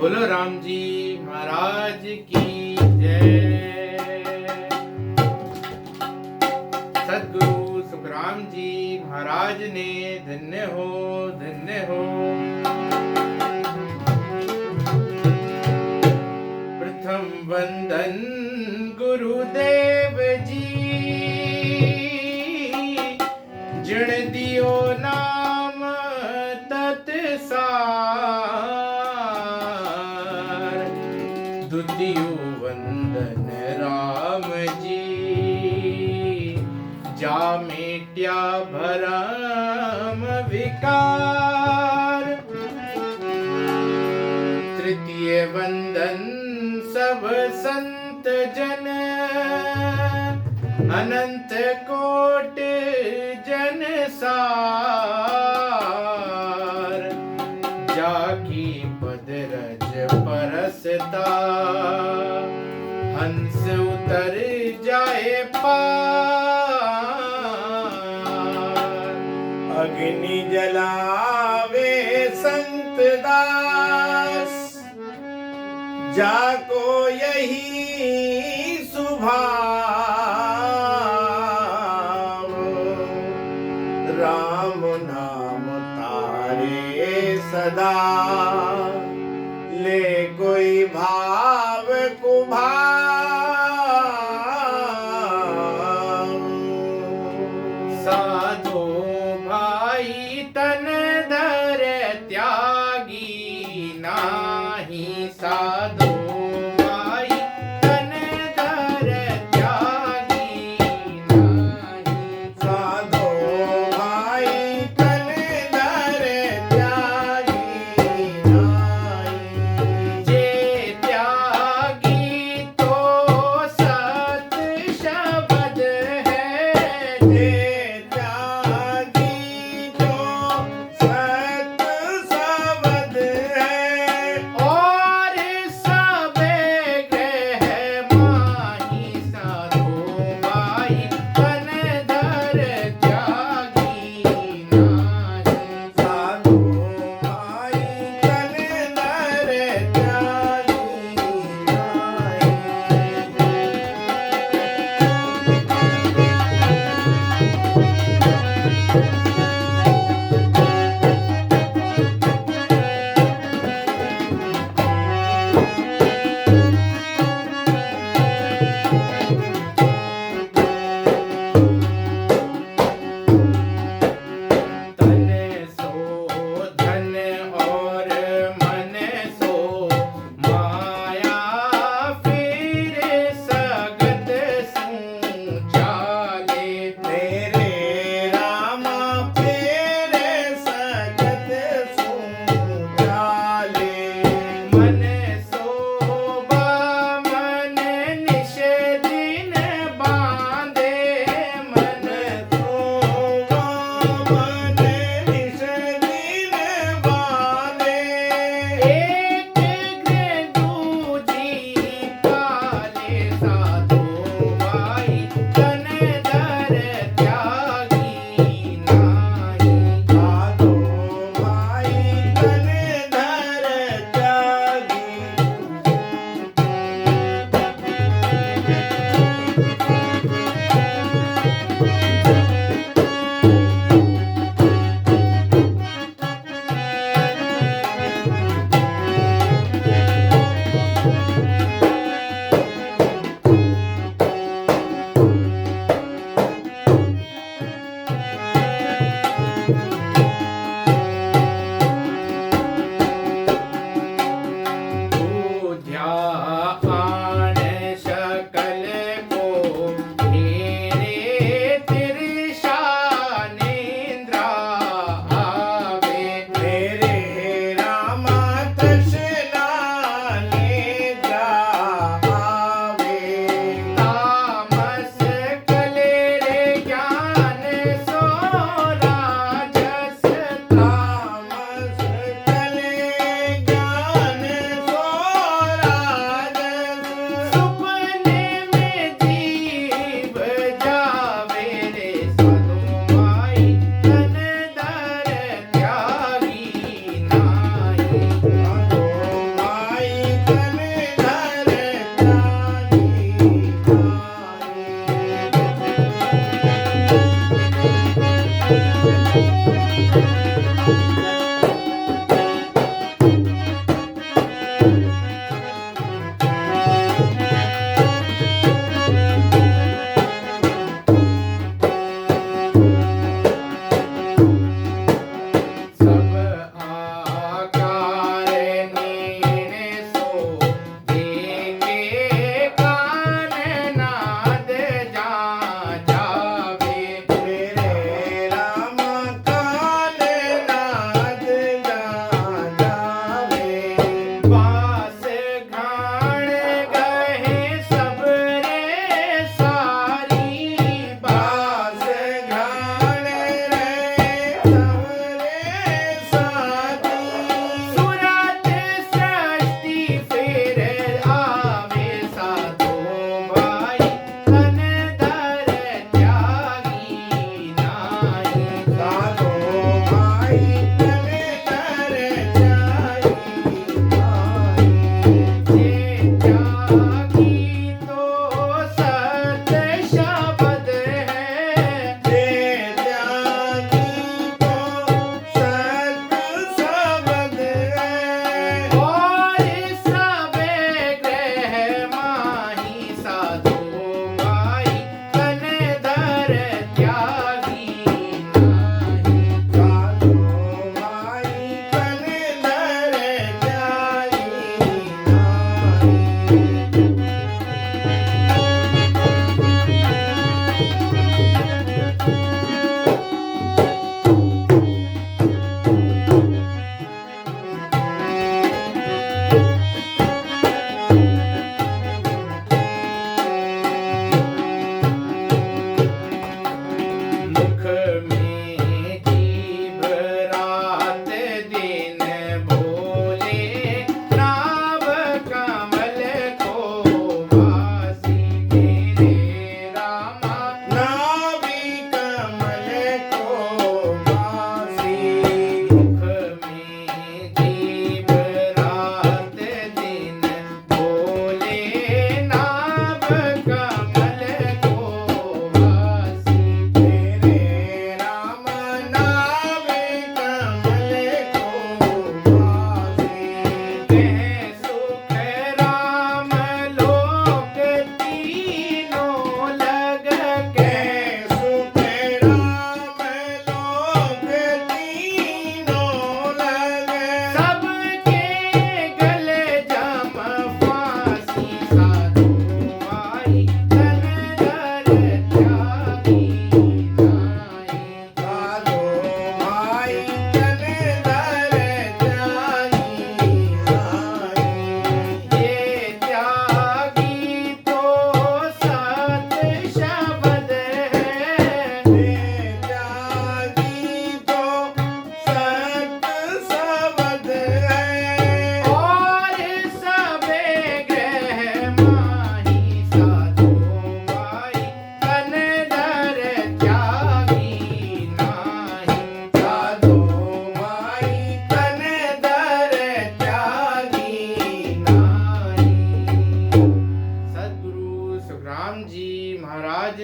बोलो राम जी महाराज की जय। सद्गुरु सुखराम जी महाराज ने धन्य हो धन्य हो। प्रथम वंदन गुरुदेव जी, जिण दियो नाम तत्सार। द्वितीयो वंदन राम जी, जा मेट्या भरम विकार। तृतीय वंदन सब संत जन, अनंत कोट जन सार। जाकी पद रज परसता, हंस उतर जाए पार। अग्नि जलावे संत दास, जाको यही सुभाव। राम नाम तारे सदा, ले कोई भाव कुभाव। साधो भाई तन धर त्यागी, नाही साधो भाई तन धर त्यागी। नाही साधो भाई तन धर त्यागी। नाही जे त्यागी तो सत शब्द है। जे त्यागी तो सत शब्द है। और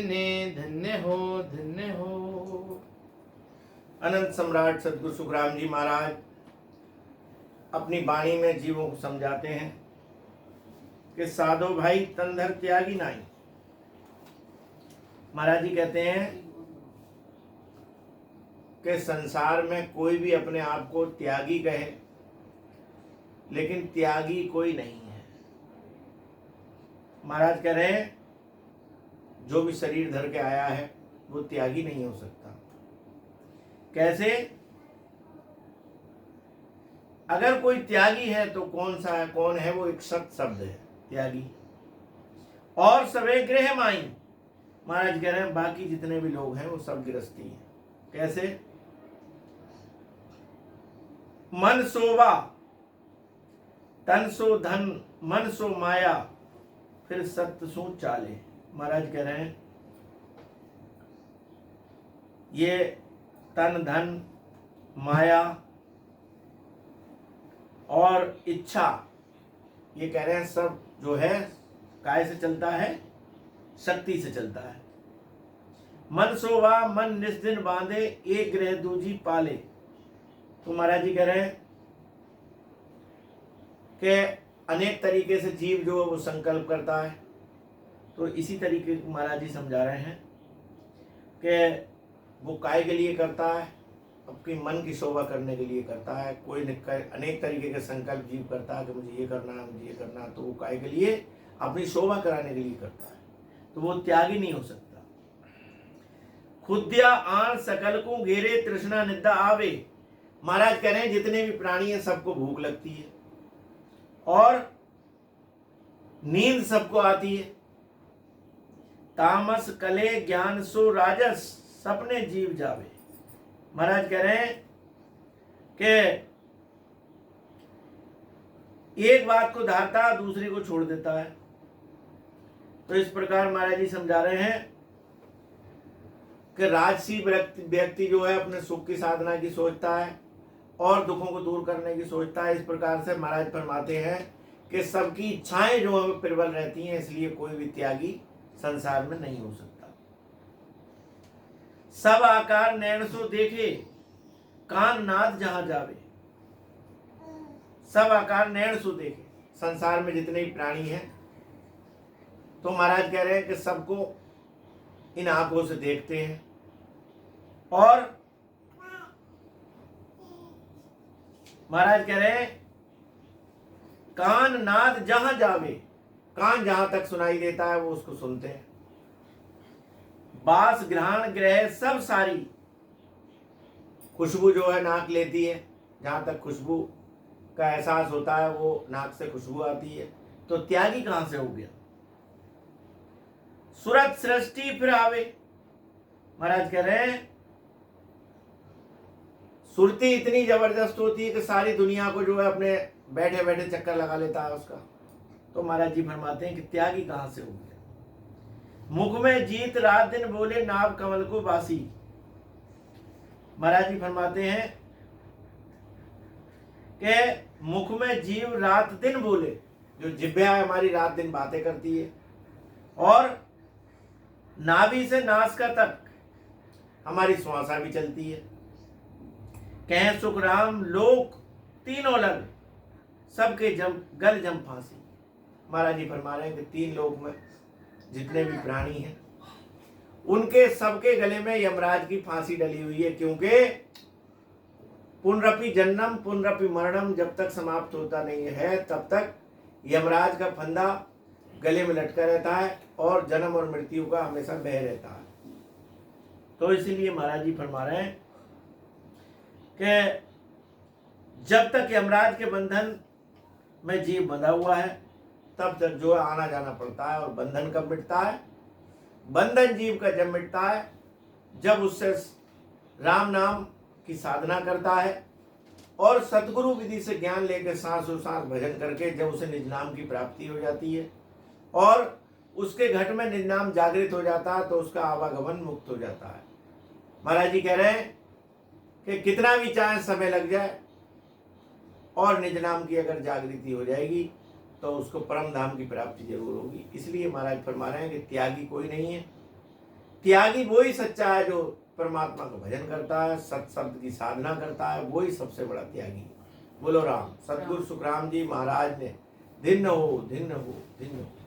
ने धन्य हो धन्य हो। अनंत सम्राट सदगुरु सुखराम जी महाराज अपनी वाणी में जीवों को समझाते हैं कि साधो भाई तनधर त्यागी नाई। महाराज जी कहते हैं कि संसार में कोई भी अपने आप को त्यागी कहे, लेकिन त्यागी कोई नहीं है। महाराज कह रहे हैं जो भी शरीर धर के आया है वो त्यागी नहीं हो सकता। कैसे? अगर कोई त्यागी है तो कौन सा है, कौन है वो? एक सत शब्द है त्यागी। और सवे गृह माई, महाराज कह रहे हैं बाकी जितने भी लोग हैं वो सब गृहस्थी है। कैसे? मन सोवा तन सो धन मन सो माया फिर सत्य सो चाले। महाराज कह रहे हैं ये तन धन माया और इच्छा, ये कह रहे हैं सब जो है काय से चलता है? शक्ति से चलता है। मन सोवा मन निस्दिन बांधे एक ग्रह दूजी पाले। तो महाराज जी कह रहे हैं कि अनेक तरीके से जीव जो वो संकल्प करता है, तो इसी तरीके महाराज जी समझा रहे हैं कि वो काय के लिए करता है? अपनी मन की शोभा करने के लिए करता है। कोई अनेक तरीके के संकल्प जीव करता है कि मुझे ये करना है, मुझे ये करना है, तो वो काय के लिए? अपनी शोभा कराने के लिए करता है। तो वो त्यागी नहीं हो सकता। खुद्या आन सकल को घेरे तृष्णा निद्रा आवे। महाराज कह रहे हैं जितने भी प्राणी हैं सबको भूख लगती है और नींद सबको आती है। तामस कले ज्ञान सो राजस सपने जीव जावे। महाराज कह रहे हैं कि एक बात को धारता दूसरी को छोड़ देता है। तो इस प्रकार महाराज जी समझा रहे हैं कि राजसी व्यक्ति जो है अपने सुख की साधना की सोचता है और दुखों को दूर करने की सोचता है। इस प्रकार से महाराज फरमाते हैं कि सबकी इच्छाएं जो है प्रबल रहती हैं, इसलिए कोई भी त्यागी संसार में नहीं हो सकता। सब आकार नैन सो देखे कान नाद जहां जावे। सब आकार नैन सो देखे, संसार में जितने भी प्राणी हैं तो महाराज कह रहे हैं कि सबको इन आंखों से देखते हैं और महाराज कह रहे हैं कान नाद जहां जावे, कान जहां तक सुनाई देता है वो उसको सुनते हैं। बास ग्रहण ग्रह सब सारी, खुशबू जो है नाक लेती है, जहां तक खुशबू का एहसास होता है वो नाक से खुशबू आती है। तो त्यागी कहां से हो गया? सुरत सृष्टि फिर आवे। महाराज कह रहे हैं सुरती इतनी जबरदस्त होती है कि सारी दुनिया को जो है अपने बैठे बैठे चक्कर लगा लेता है उसका। तो महाराज जी फरमाते हैं कि त्यागी कहां से हो गया? मुख में जीत रात दिन बोले नाभ कमल को बासी। महाराज जी फरमाते हैं कि मुख में जीव रात दिन बोले, जो जिह्वा है हमारी रात दिन बातें करती है, और नाभि से नासिका तक हमारी श्वासा भी चलती है। कहें सुखराम लोक तीनों लग सबके गल जम फांसी। महाराज जी फरमा रहे हैं कि तीन लोक में जितने भी प्राणी हैं उनके सबके गले में यमराज की फांसी डली हुई है, क्योंकि पुनरपि जन्म पुनरपि मरणम जब तक समाप्त होता नहीं है तब तक यमराज का फंदा गले में लटका रहता है और जन्म और मृत्यु का हमेशा भय रहता है। तो इसीलिए महाराज जी फरमा रहे हैं कि जब तक यमराज के बंधन में जीव बंधा हुआ है तब तक जो है आना जाना पड़ता है। और बंधन कब मिटता है? बंधन जीव का जब मिटता है जब उससे राम नाम की साधना करता है और सतगुरु विधि से ज्ञान लेकर सांसों सांस भजन करके जब उसे निज नाम की प्राप्ति हो जाती है और उसके घट में निज नाम जागृत हो जाता है तो उसका आवागमन मुक्त हो जाता है। महाराज जी कह रहे हैं कि कितना भी चाहे समय लग जाए और निज नाम की अगर जागृति हो जाएगी तो उसको परम धाम की प्राप्ति जरूर होगी। इसलिए महाराज फरमा रहे हैं कि त्यागी कोई नहीं है, त्यागी वही सच्चा है जो परमात्मा का भजन करता है, सत शब्द की साधना करता है, वही सबसे बड़ा त्यागी है। बोलो राम। सतगुरु सुखराम जी महाराज ने धन्य हो, धन्य हो, धन्य हो।